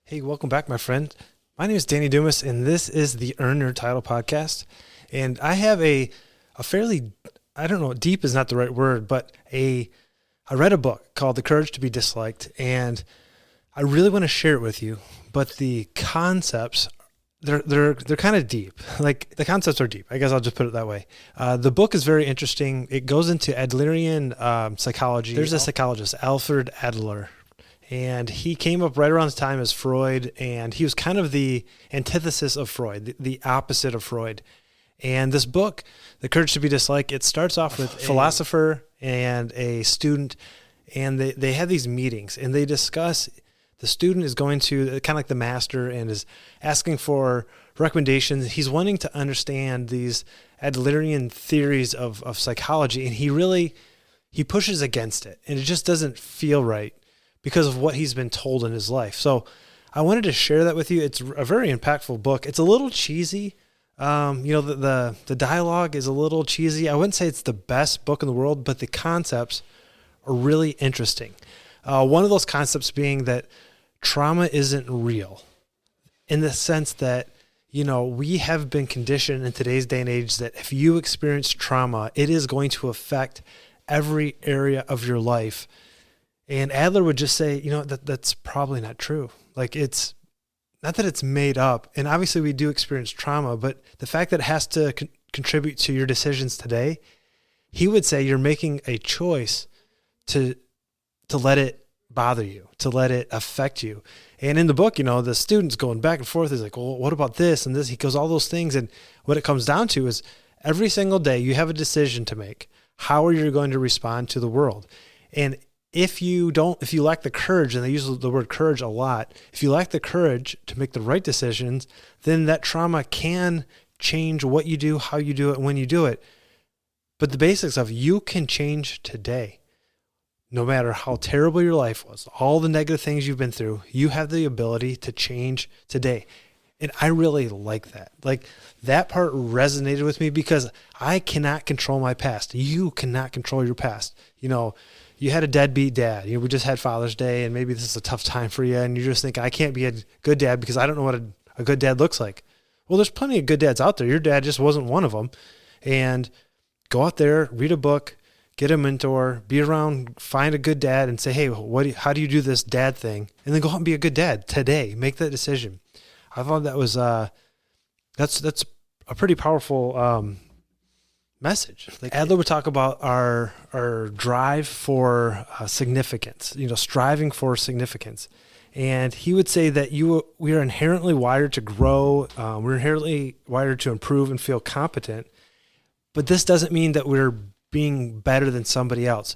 Hey, welcome back, my friend. My name is Danny Dumas, and this is the Earn Your Title podcast. And I have a fairly, I don't know, deep is not the right word, but I read a book called The Courage to be Disliked, and I really want to share it with you. But the concepts, they're kind of deep. Like, the concepts are deep. I guess I'll just put it that way. The book is very interesting. It goes into Adlerian psychology. There's a psychologist, Alfred Adler. And he came up right around the time as Freud, and he was kind of the antithesis of Freud, the opposite of Freud. And this book, The Courage to be Disliked, it starts off with a philosopher and a student, and they have these meetings, and they discuss, the student is going to, kind of like the master, and is asking for recommendations. He's wanting to understand these Adlerian theories of psychology, and he pushes against it, and it just doesn't feel right, because of what he's been told in his life. So I wanted to share that with you. It's a very impactful book. It's a little cheesy. The dialogue is a little cheesy. I wouldn't say it's the best book in the world, but the concepts are really interesting. One of those concepts being that trauma isn't real, in the sense that, we have been conditioned in today's day and age that if you experience trauma, it is going to affect every area of your life. And Adler would just say, that's probably not true. Like, it's not that it's made up. And obviously we do experience trauma, but the fact that it has to contribute to your decisions today, he would say you're making a choice to let it bother you, to let it affect you. And in the book, the student's going back and forth. He's like, well, what about this and this? He goes all those things. And what it comes down to is every single day you have a decision to make. How are you going to respond to the world? And if you lack the courage, and they use the word courage a lot, if you lack the courage to make the right decisions, then that trauma can change what you do, how you do it, when you do it. But the basics of you can change today. No matter how terrible your life was, all the negative things you've been through, you have the ability to change today. And I really like that. Like, that part resonated with me because I cannot control my past. You cannot control your past. You had a deadbeat dad. We just had Father's Day, and maybe this is a tough time for you, and you just think, I can't be a good dad because I don't know what a good dad looks like. Well, there's plenty of good dads out there. Your dad just wasn't one of them. And go out there, read a book, get a mentor, be around, find a good dad, and say, hey, how do you do this dad thing? And then go out and be a good dad today. Make that decision. I thought that was that's a pretty powerful message. Like, Adler would talk about our drive for significance, striving for significance. And he would say that we are inherently wired to grow. We're inherently wired to improve and feel competent. But this doesn't mean that we're being better than somebody else.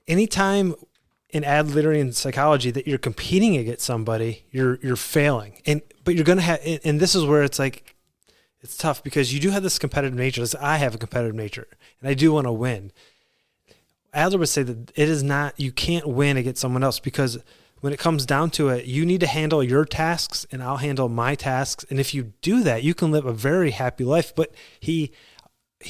Anytime in Adlerian psychology that you're competing against somebody, you're failing. But you're going to have, and this is where it's like, it's tough because you do have this competitive nature. I have a competitive nature, and I do want to win. Adler would say that it is not, you can't win against someone else, because when it comes down to it, you need to handle your tasks and I'll handle my tasks. And if you do that, you can live a very happy life. But he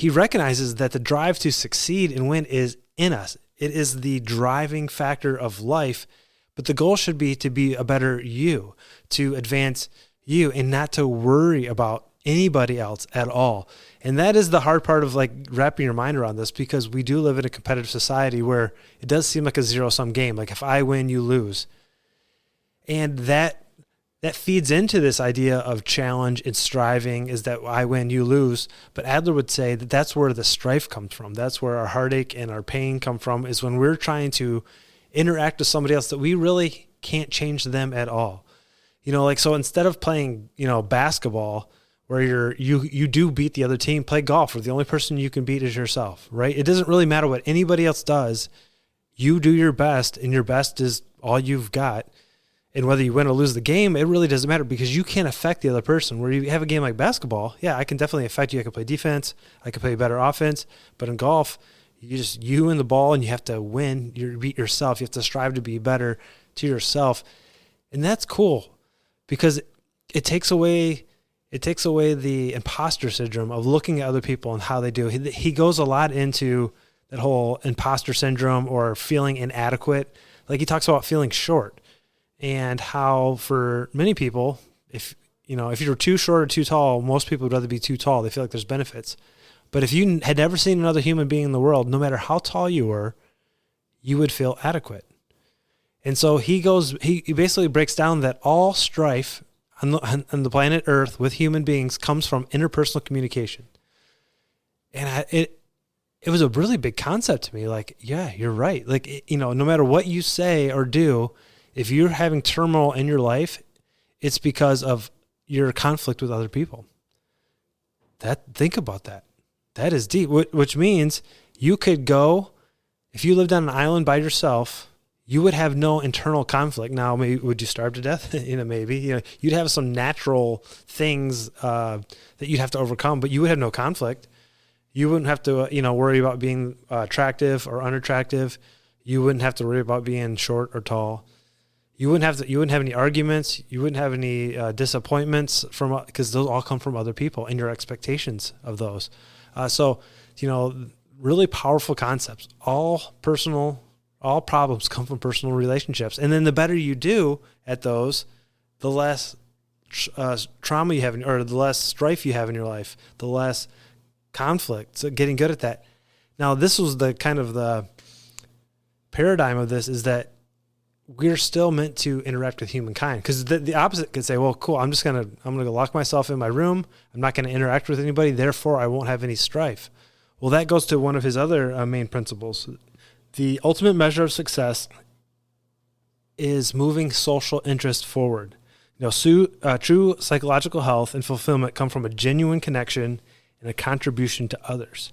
recognizes that the drive to succeed and win is in us. It is the driving factor of life, but the goal should be to be a better you, to advance you, and not to worry about anybody else at all. And that is the hard part of, like, wrapping your mind around this, because we do live in a competitive society where it does seem like a zero-sum game. Like, if I win, you lose. And that feeds into this idea of challenge and striving, is that I win, you lose. But Adler would say that that's where the strife comes from. That's where our heartache and our pain come from, is when we're trying to interact with somebody else that we really can't change them at all. So instead of playing, basketball, where you do beat the other team, play golf, where the only person you can beat is yourself, right? It doesn't really matter what anybody else does. You do your best, and your best is all you've got. And whether you win or lose the game, it really doesn't matter, because you can't affect the other person. Where you have a game like basketball, yeah, I can definitely affect you. I can play defense. I can play better offense. But in golf, you and the ball, and you have to win. You beat yourself. You have to strive to be better to yourself. And that's cool, because it takes away the imposter syndrome of looking at other people and how they do. He goes a lot into that whole imposter syndrome or feeling inadequate. Like, he talks about feeling short. and how for many people, if you're too short or too tall, most people would rather be too tall. They feel like there's benefits. But if you had never seen another human being in the world, no matter how tall you were, you would feel adequate. And so he basically breaks down that all strife on the planet Earth with human beings comes from interpersonal communication. And it was a really big concept to me. Like, yeah, you're right. Like, no matter what you say or do, if you're having turmoil in your life, it's because of your conflict with other people. Think about that. That is deep, which means you could go, if you lived on an island by yourself, you would have no internal conflict. Now, maybe would you starve to death? Maybe. You'd have some natural things that you'd have to overcome, but you would have no conflict. You wouldn't have to, worry about being attractive or unattractive. You wouldn't have to worry about being short or tall. You wouldn't have any arguments. You wouldn't have any disappointments because those all come from other people and your expectations of those. So, really powerful concepts. All problems come from personal relationships. And then the better you do at those, the less trauma you have, or the less strife you have in your life, the less conflict. So getting good at that. Now, this was the kind of the paradigm of this, is that we're still meant to interact with humankind, because the opposite could say, well, cool, I'm going to lock myself in my room. I'm not going to interact with anybody. Therefore, I won't have any strife. Well, that goes to one of his other main principles. The ultimate measure of success is moving social interest forward. True psychological health and fulfillment come from a genuine connection and a contribution to others.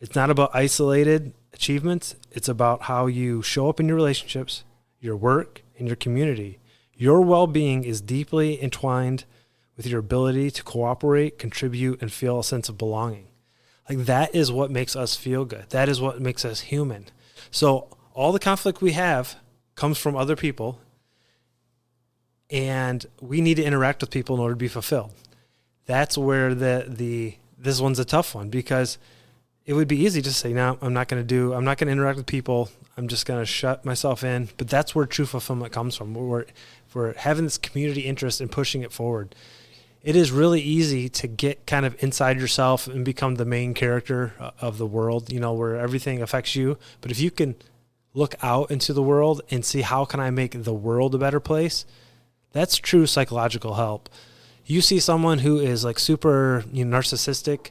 It's not about isolated achievements. It's about how you show up in your relationships, your work, and your community. Your well-being is deeply entwined with your ability to cooperate, contribute, and feel a sense of belonging. Like, that is what makes us feel good. That is what makes us human. So all the conflict we have comes from other people, and we need to interact with people in order to be fulfilled. That's where this one's a tough one, because it would be easy to say, no, I'm not going to interact with people. I'm just going to shut myself in. But that's where true fulfillment comes from. We're having this community interest and pushing it forward. It is really easy to get kind of inside yourself and become the main character of the world, where everything affects you. But if you can look out into the world and see, how can I make the world a better place? That's true psychological help. You see someone who is like super narcissistic,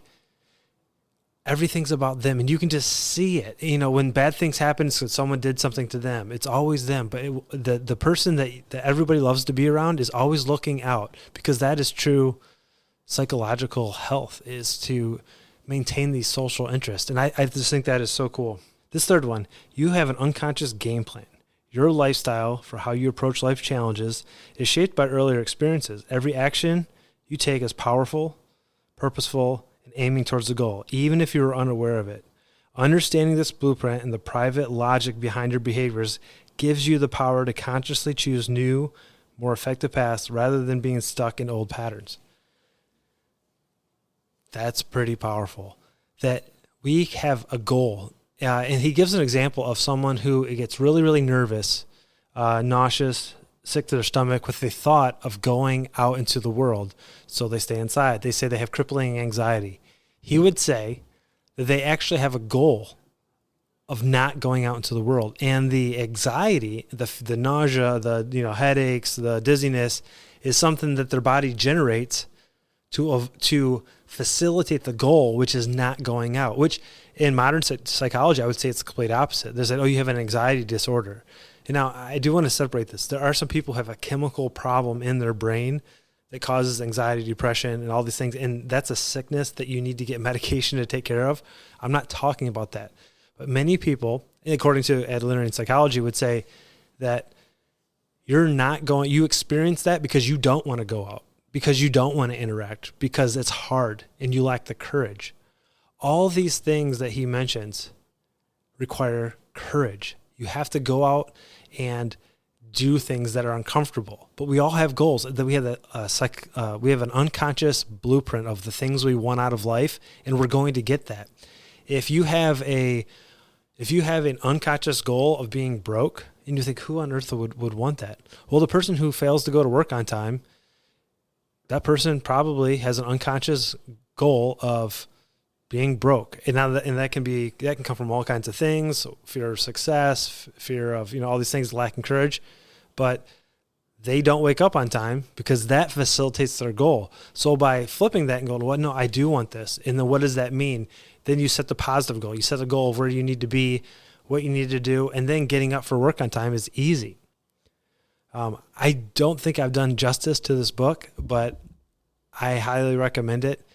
everything's about them, and you can just see it. When bad things happen, so someone did something to them, it's always them. But the person that everybody loves to be around is always looking out, because that is true psychological health, is to maintain these social interests. And I just think that is so cool. This third one, you have an unconscious game plan. Your lifestyle for how you approach life challenges is shaped by earlier experiences. Every action you take is powerful, purposeful, and aiming towards the goal, even if you are unaware of it. Understanding this blueprint and the private logic behind your behaviors gives you the power to consciously choose new, more effective paths rather than being stuck in old patterns. That's pretty powerful. That we have a goal. And he gives an example of someone who gets really, really nervous, nauseous, sick to their stomach with the thought of going out into the world. So they stay inside. They say they have crippling anxiety. He would say that they actually have a goal of not going out into the world. And the anxiety, the nausea, the headaches, the dizziness is something that their body generates to facilitate the goal, which is not going out, which in modern psychology, I would say it's the complete opposite. There's like, you have an anxiety disorder. And now I do want to separate this. There are some people who have a chemical problem in their brain that causes anxiety, depression, and all these things. And that's a sickness that you need to get medication to take care of. I'm not talking about that. But many people, according to Adlerian psychology, would say that you experience that because you don't want to go out, because you don't want to interact, because it's hard and you lack the courage. All these things that he mentions require courage. You have to go out and do things that are uncomfortable. But we all have goals. That we have an unconscious blueprint of the things we want out of life, and we're going to get that. If you have an unconscious goal of being broke, And you think, who on earth would want that? Well, the person who fails to go to work on time, that person probably has an unconscious goal of being broke. And that can come from all kinds of things, fear of success, fear of, all these things, lacking courage, but they don't wake up on time because that facilitates their goal. So by flipping that and going, well, no, I do want this. And then what does that mean? Then you set the positive goal. You set a goal of where you need to be, what you need to do, and then getting up for work on time is easy. I don't think I've done justice to this book, but I highly recommend it.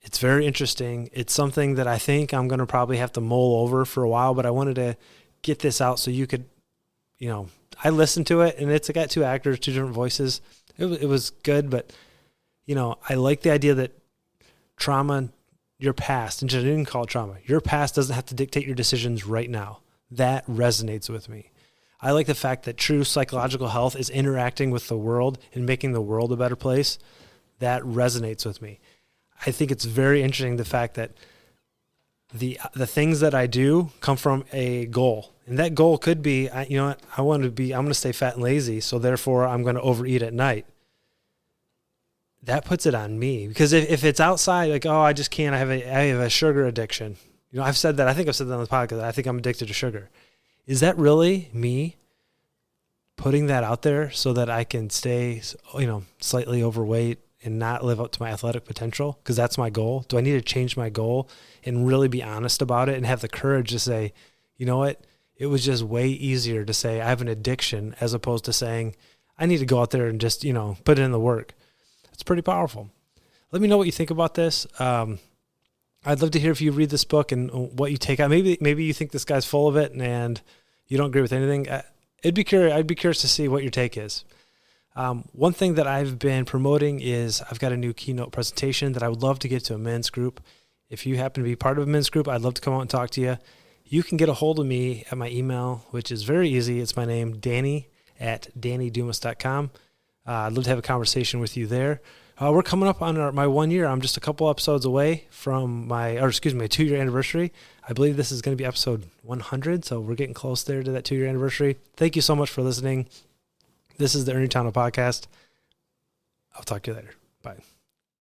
It's very interesting. It's something that I think I'm going to probably have to mull over for a while, but I wanted to get this out so you could, I listened to it, and it's got two actors, two different voices. It was good, but, I like the idea that trauma, your past, and I didn't call it trauma, your past doesn't have to dictate your decisions right now. That resonates with me. I like the fact that true psychological health is interacting with the world and making the world a better place. That resonates with me. I think it's very interesting the fact that the things that I do come from a goal. And that goal could be, I'm going to stay fat and lazy, so therefore I'm going to overeat at night. That puts it on me. Because if it's outside, like, I just can't, I have a sugar addiction. I've said that, I think I've said that on the podcast, I think I'm addicted to sugar. Is that really me putting that out there so that I can stay, slightly overweight and not live up to my athletic potential? Because that's my goal. Do I need to change my goal and really be honest about it and have the courage to say, you know what? It was just way easier to say I have an addiction as opposed to saying I need to go out there and just, put in the work. It's pretty powerful. Let me know what you think about this. I'd love to hear if you read this book and what you take out. Maybe you think this guy's full of it and you don't agree with anything. I'd be curious to see what your take is. One thing that I've been promoting is I've got a new keynote presentation that I would love to get to a men's group. If you happen to be part of a men's group, I'd love to come out and talk to you. You can get a hold of me at my email, which is very easy. It's my name, Danny@DannyDumas.com. I'd love to have a conversation with you there. We're coming up on my 1 year. I'm just a couple episodes away from my 2-year anniversary. I believe this is going to be episode 100, so we're getting close there to that 2-year anniversary. Thank you so much for listening. This is the Ernie Tano Podcast. I'll talk to you later. Bye.